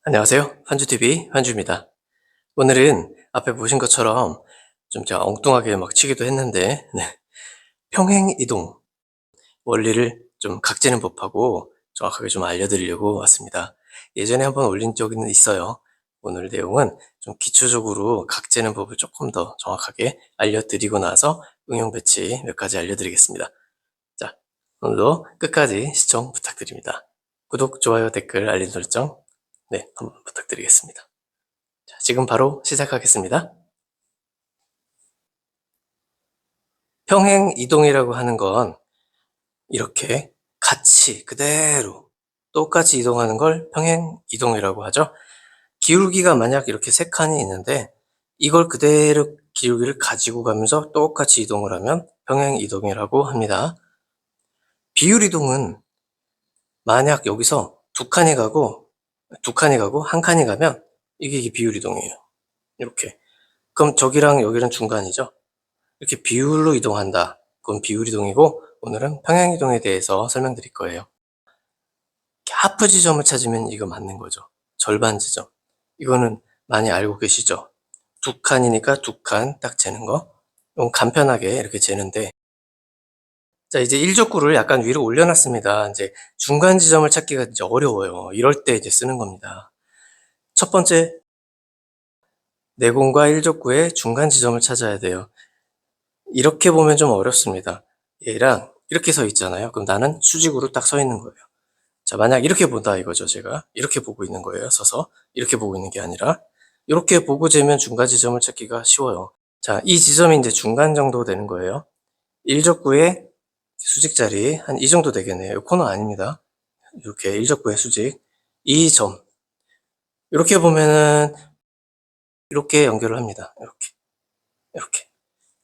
안녕하세요. 환주TV 환주입니다. 오늘은 앞에 보신 것처럼 좀 제가 엉뚱하게 막 치기도 했는데, 평행이동 원리를 좀 각재는 법하고 정확하게 좀 알려드리려고 왔습니다. 예전에 한번 올린 적은 있어요. 오늘 내용은 좀 기초적으로 각재는 법을 조금 더 정확하게 알려드리고 나서 응용 배치 몇 가지 알려드리겠습니다. 자, 오늘도 끝까지 시청 부탁드립니다. 구독, 좋아요, 댓글, 알림 설정 한번 부탁드리겠습니다. 자, 지금 바로 시작하겠습니다. 평행 이동이라고 하는 건 이렇게 같이 그대로 똑같이 이동하는 걸 평행 이동이라고 하죠. 기울기가 만약 이렇게 3칸이 있는데 이걸 그대로 기울기를 가지고 가면서 똑같이 이동을 하면 평행 이동이라고 합니다. 비율 이동은 만약 여기서 2칸이 가고 1칸이 가면 이게 비율 이동이에요. 이렇게. 그럼 저기랑 여기는 중간이죠. 이렇게 비율로 이동한다. 그건 비율 이동이고, 오늘은 평행 이동에 대해서 설명드릴 거예요. 하프 지점을 찾으면 이거 맞는 거죠. 절반 지점. 이거는 많이 알고 계시죠? 2칸이니까 2칸 딱 재는 거. 이건 간편하게 이렇게 재는데, 자, 이제 일족구를 약간 위로 올려놨습니다. 이제 중간 지점을 찾기가 이제 어려워요. 이럴 때 이제 쓰는 겁니다. 첫 번째, 내공과 일족구의 중간 지점을 찾아야 돼요. 이렇게 보면 좀 어렵습니다. 얘랑 이렇게 서 있잖아요. 그럼 나는 수직으로 딱 서 있는 거예요. 자, 만약 이렇게 본다 이거죠. 제가 이렇게 보고 있는 거예요. 서서 이렇게 보고 있는 게 아니라 이렇게 보고 재면 중간 지점을 찾기가 쉬워요. 자, 이 지점이 이제 중간 정도 되는 거예요. 일족구의 수직 자리 한 이 정도 되겠네요. 이 코너 아닙니다. 이렇게 일족구의 수직 이 점, 이렇게 보면은 이렇게 연결을 합니다. 이렇게.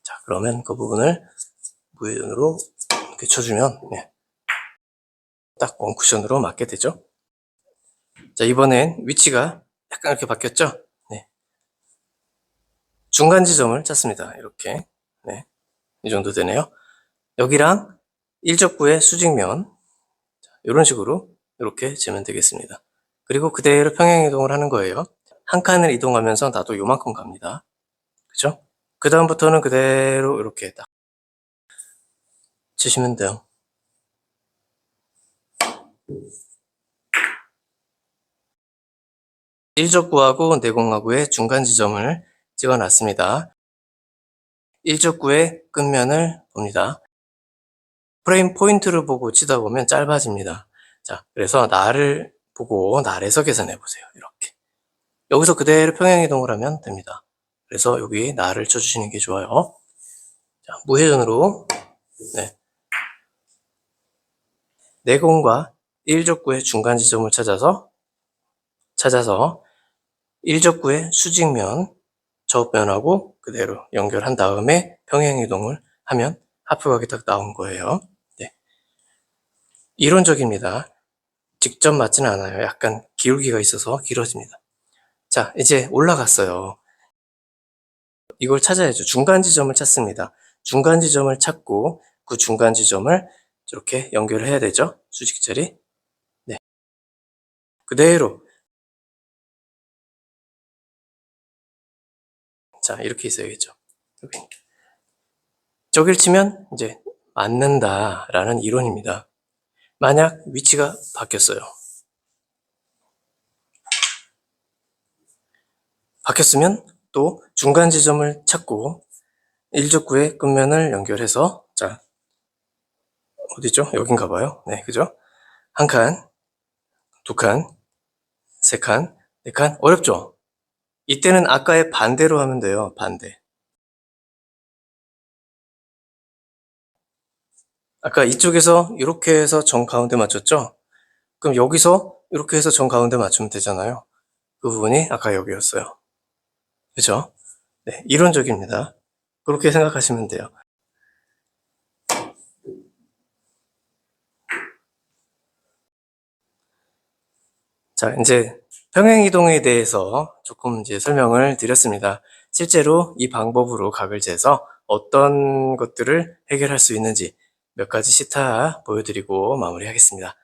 자, 그러면 그 부분을 무회전으로 이렇게 쳐주면 딱 원쿠션으로 맞게 되죠. 자, 이번엔 위치가 약간 이렇게 바뀌었죠. 중간 지점을 찾습니다. 이렇게. 이 정도 되네요. 여기랑 일족구의 수직면, 이런 식으로 이렇게 재면 되겠습니다. 그리고 그대로 평행 이동을 하는 거예요. 한 칸을 이동하면서 나도 요만큼 갑니다. 그죠? 그 다음부터는 그대로 이렇게 딱 치시면 돼요. 일족구하고 내공하고의 중간 지점을 찍어놨습니다. 일족구의 끝면을 봅니다. 프레임 포인트를 보고 치다 보면 짧아집니다. 자, 그래서 날을 보고 날에서 계산해 보세요. 이렇게. 여기서 그대로 평행 이동을 하면 됩니다. 그래서 여기 날을 쳐주시는 게 좋아요. 자, 무회전으로 내공과 일족구의 중간 지점을 찾아서 일족구의 수직면, 저변하고 그대로 연결한 다음에 평행 이동을 하면 하프각이 딱 나온 거예요. 이론적입니다. 직접 맞지는 않아요. 약간 기울기가 있어서 길어집니다. 자, 이제 올라갔어요. 이걸 찾아야죠. 중간 지점을 찾습니다. 중간 지점을 찾고 그 중간 지점을 이렇게 연결을 해야 되죠. 수직자리. 그대로. 자, 이렇게 있어야겠죠. 저길 치면 이제 맞는다라는 이론입니다. 만약 위치가 바뀌었어요. 바뀌었으면 또 중간 지점을 찾고 일족구의 끝면을 연결해서, 자, 어디죠? 여긴가 봐요. 그죠? 한 칸, 2칸, 3칸, 4칸. 어렵죠? 이때는 아까의 반대로 하면 돼요. 반대. 아까 이쪽에서 이렇게 해서 정 가운데 맞췄죠? 그럼 여기서 이렇게 해서 정 가운데 맞추면 되잖아요. 그 부분이 아까 여기였어요. 그죠? 네, 이론적입니다. 그렇게 생각하시면 돼요. 자, 이제 평행이동에 대해서 조금 이제 설명을 드렸습니다. 실제로 이 방법으로 각을 재서 어떤 것들을 해결할 수 있는지 몇 가지 시타 보여드리고 마무리하겠습니다.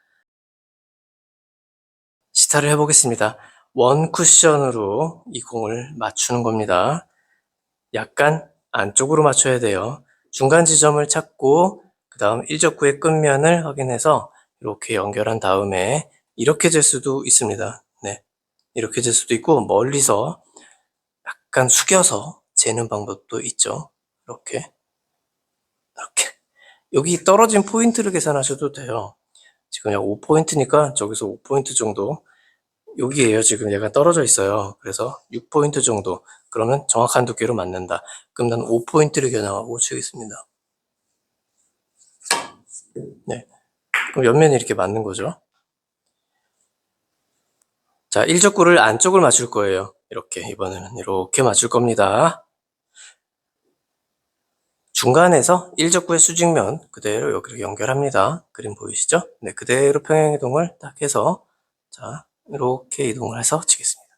시타를 해보겠습니다. 원 쿠션으로 이 공을 맞추는 겁니다. 약간 안쪽으로 맞춰야 돼요. 중간 지점을 찾고 그 다음 일적구의 끝면을 확인해서 이렇게 연결한 다음에 이렇게 잴 수도 있습니다. 네, 이렇게 잴 수도 있고 멀리서 약간 숙여서 재는 방법도 있죠. 이렇게 여기 떨어진 포인트를 계산하셔도 돼요. 지금 약 5포인트니까 저기서 5포인트 정도, 여기에요. 지금 얘가 떨어져 있어요. 그래서 6포인트 정도, 그러면 정확한 두께로 맞는다. 그럼 난 5포인트를 겨냥하고 치겠습니다. 네, 그럼 옆면이 이렇게 맞는 거죠. 자, 일적구를 안쪽을 맞출 거예요. 이렇게, 이번에는 이렇게 맞출 겁니다. 중간에서 일적구의 수직면 그대로 여기로 연결합니다. 그림 보이시죠? 네, 그대로 평행이동을 딱 해서, 자, 이렇게 이동을 해서 치겠습니다.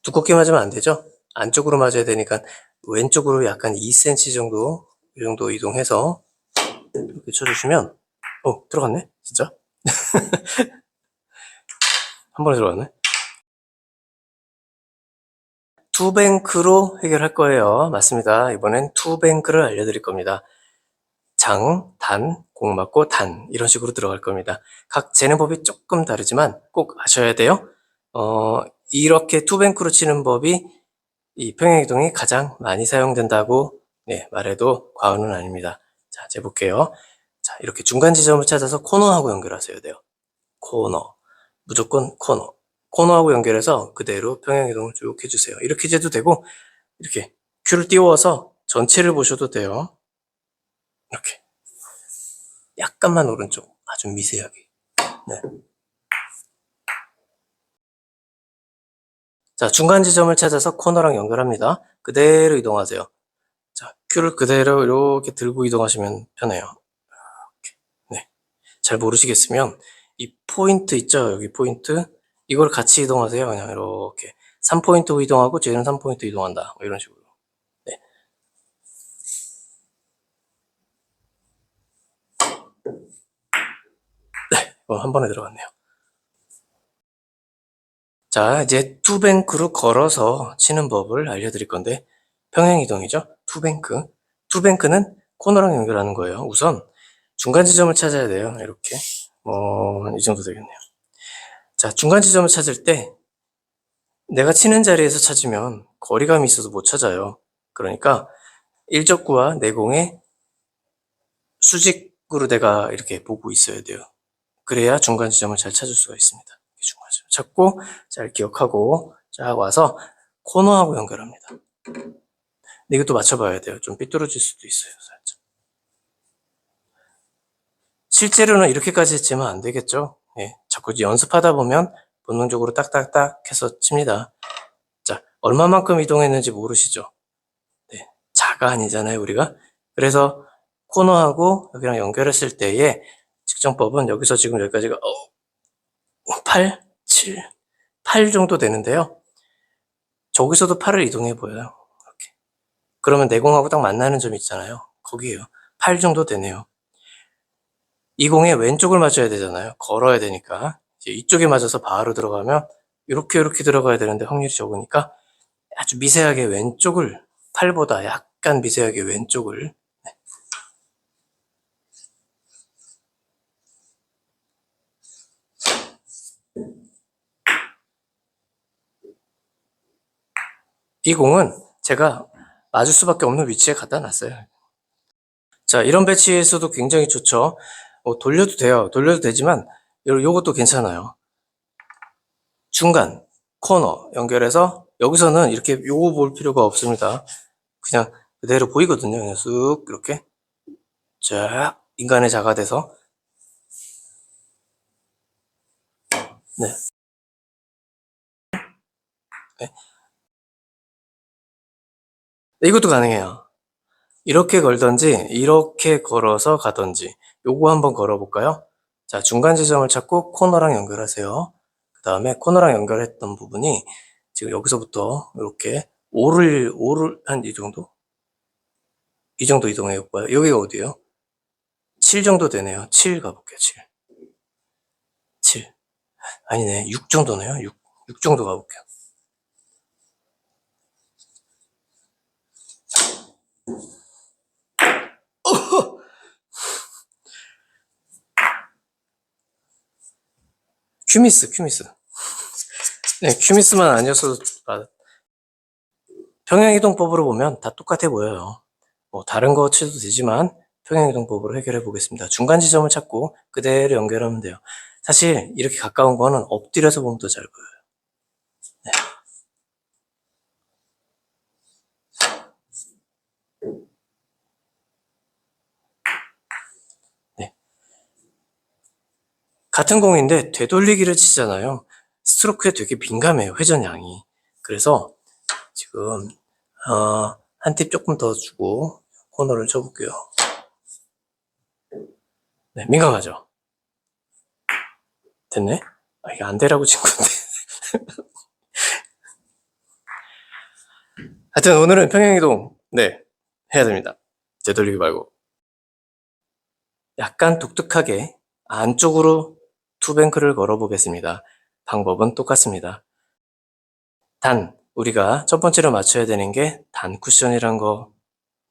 두껍게 맞으면 안 되죠? 안쪽으로 맞아야 되니까 왼쪽으로 약간 2cm 정도, 이 정도 이동해서 이렇게 쳐주시면, 들어갔네? 진짜? 한 번에 들어갔네? 투뱅크로 해결할 거예요. 맞습니다. 이번엔 투뱅크를 알려드릴 겁니다. 장, 단, 공 맞고 단, 이런 식으로 들어갈 겁니다. 각 재는 법이 조금 다르지만 꼭 아셔야 돼요. 이렇게 투뱅크로 치는 법이 이 평행이동이 가장 많이 사용된다고 말해도 과언은 아닙니다. 자, 재볼게요. 자, 이렇게 중간 지점을 찾아서 코너하고 연결하셔야 돼요. 코너. 무조건 코너. 코너하고 연결해서 그대로 평행이동을 쭉 해주세요. 이렇게 재도 되고, 이렇게 큐를 띄워서 전체를 보셔도 돼요. 이렇게. 약간만 오른쪽. 아주 미세하게. 네. 자, 중간 지점을 찾아서 코너랑 연결합니다. 그대로 이동하세요. 자, 큐를 그대로 이렇게 들고 이동하시면 편해요. 이렇게. 네. 잘 모르시겠으면 이 포인트 있죠? 여기 포인트. 이걸 같이 이동하세요. 그냥 이렇게. 3포인트 이동하고 쟤는 3포인트 이동한다. 뭐 이런 식으로. 네. 한 번에 들어갔네요. 자, 이제 투뱅크로 걸어서 치는 법을 알려드릴 건데, 평행이동이죠? 투뱅크. 투뱅크는 코너랑 연결하는 거예요. 우선 중간 지점을 찾아야 돼요. 이렇게. 이 정도 되겠네요. 자, 중간 지점을 찾을 때 내가 치는 자리에서 찾으면 거리감이 있어서 못 찾아요. 그러니까 일적구와 내공의 수직으로 내가 이렇게 보고 있어야 돼요. 그래야 중간 지점을 잘 찾을 수가 있습니다. 중간 지점 찾고 잘 기억하고 쫙 와서 코너하고 연결합니다. 근데 이것도 맞춰봐야 돼요. 좀 삐뚤어질 수도 있어요. 살짝. 실제로는 이렇게까지 했지만 안 되겠죠. 자꾸 연습하다 보면 본능적으로 딱딱딱 해서 칩니다. 자, 얼마만큼 이동했는지 모르시죠? 네, 자가 아니잖아요, 우리가. 그래서 코너하고 여기랑 연결했을 때의 측정법은 여기서 지금 여기까지가 8, 7, 8 정도 되는데요. 저기서도 8을 이동해 보여요. 이렇게. 그러면 내공하고 딱 만나는 점이 있잖아요. 거기에요. 8 정도 되네요. 이 공의 왼쪽을 맞춰야 되잖아요. 걸어야 되니까. 이제 이쪽에 맞아서 바로 들어가면 이렇게 들어가야 되는데 확률이 적으니까 아주 미세하게 왼쪽을, 8보다 약간 미세하게 왼쪽을. 이 공은 제가 맞을 수밖에 없는 위치에 갖다 놨어요. 자, 이런 배치에서도 굉장히 좋죠. 돌려도 돼요. 돌려도 되지만 요것도 괜찮아요. 중간 코너 연결해서 여기서는 이렇게 요거 볼 필요가 없습니다. 그냥 그대로 보이거든요. 그냥 쑥 이렇게 쫙 인간의 자가 돼서 네. 네. 이것도 가능해요. 이렇게 걸던지 이렇게 걸어서 가던지 요거 한번 걸어볼까요? 자, 중간 지점을 찾고 코너랑 연결하세요. 그 다음에 코너랑 연결했던 부분이 지금 여기서부터 이렇게 5를 한 이 정도? 이 정도 이동해 볼까요? 여기가 어디예요? 7 정도 되네요. 7 가볼게요. 7. 7. 아니네. 6 정도네요. 6 정도 가볼게요. 큐미스. 네, 큐미스만 아니었어도 평행이동법으로 보면 다 똑같아 보여요. 뭐 다른 거 쳐도 되지만 평행이동법으로 해결해 보겠습니다. 중간 지점을 찾고 그대로 연결하면 돼요. 사실 이렇게 가까운 거는 엎드려서 보면 더 잘 보여요. 네. 네. 같은 공인데 되돌리기를 치잖아요. 스트로크에 되게 민감해요. 회전량이. 그래서 지금 한 팁 조금 더 주고 코너를 쳐볼게요. 네, 민감하죠? 됐네? 이게 안 되라고 친 건데. 하여튼 오늘은 평행이동 네 해야 됩니다. 되돌리기 말고 약간 독특하게 안쪽으로 투뱅크를 걸어 보겠습니다. 방법은 똑같습니다. 단 우리가 첫 번째로 맞춰야 되는 게 단 쿠션이란 거.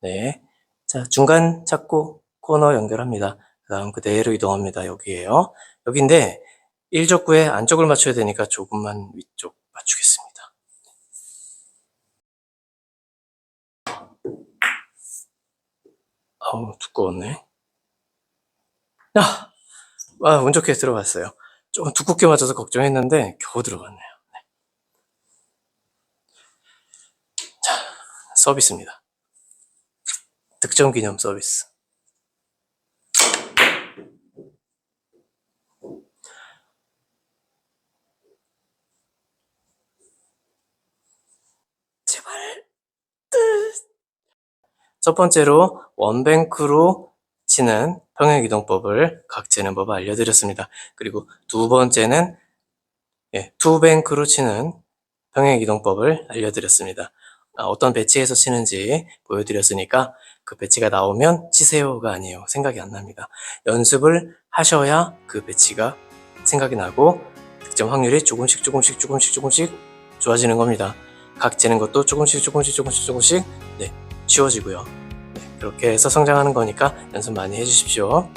네. 자, 중간 찾고 코너 연결합니다. 그 다음 그대로 이동합니다. 여기에요. 여기인데 1족구에 안쪽을 맞춰야 되니까 조금만 위쪽 맞추겠습니다. 아우, 두꺼웠네. 운 좋게 들어갔어요. 조금 두껍게 맞아서 걱정했는데 겨우 들어갔네요. 네. 자, 서비스입니다. 득점 기념 서비스. 제발. 첫 번째로 원뱅크로 치는 평행이동법을 각재는 법을 알려드렸습니다. 그리고 두 번째는 투뱅크로 치는 평행이동법을 알려드렸습니다. 어떤 배치에서 치는지 보여드렸으니까 그 배치가 나오면 치세요가 아니에요. 생각이 안 납니다. 연습을 하셔야 그 배치가 생각이 나고 득점 확률이 조금씩 좋아지는 겁니다. 각재는 것도 조금씩 네, 쉬워지고요. 네, 그렇게 해서 성장하는 거니까 연습 많이 해주십시오.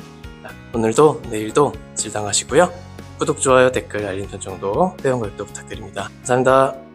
오늘도 내일도 질당하시고요. 구독, 좋아요, 댓글, 알림 설정도 회원 가입도 부탁드립니다. 감사합니다.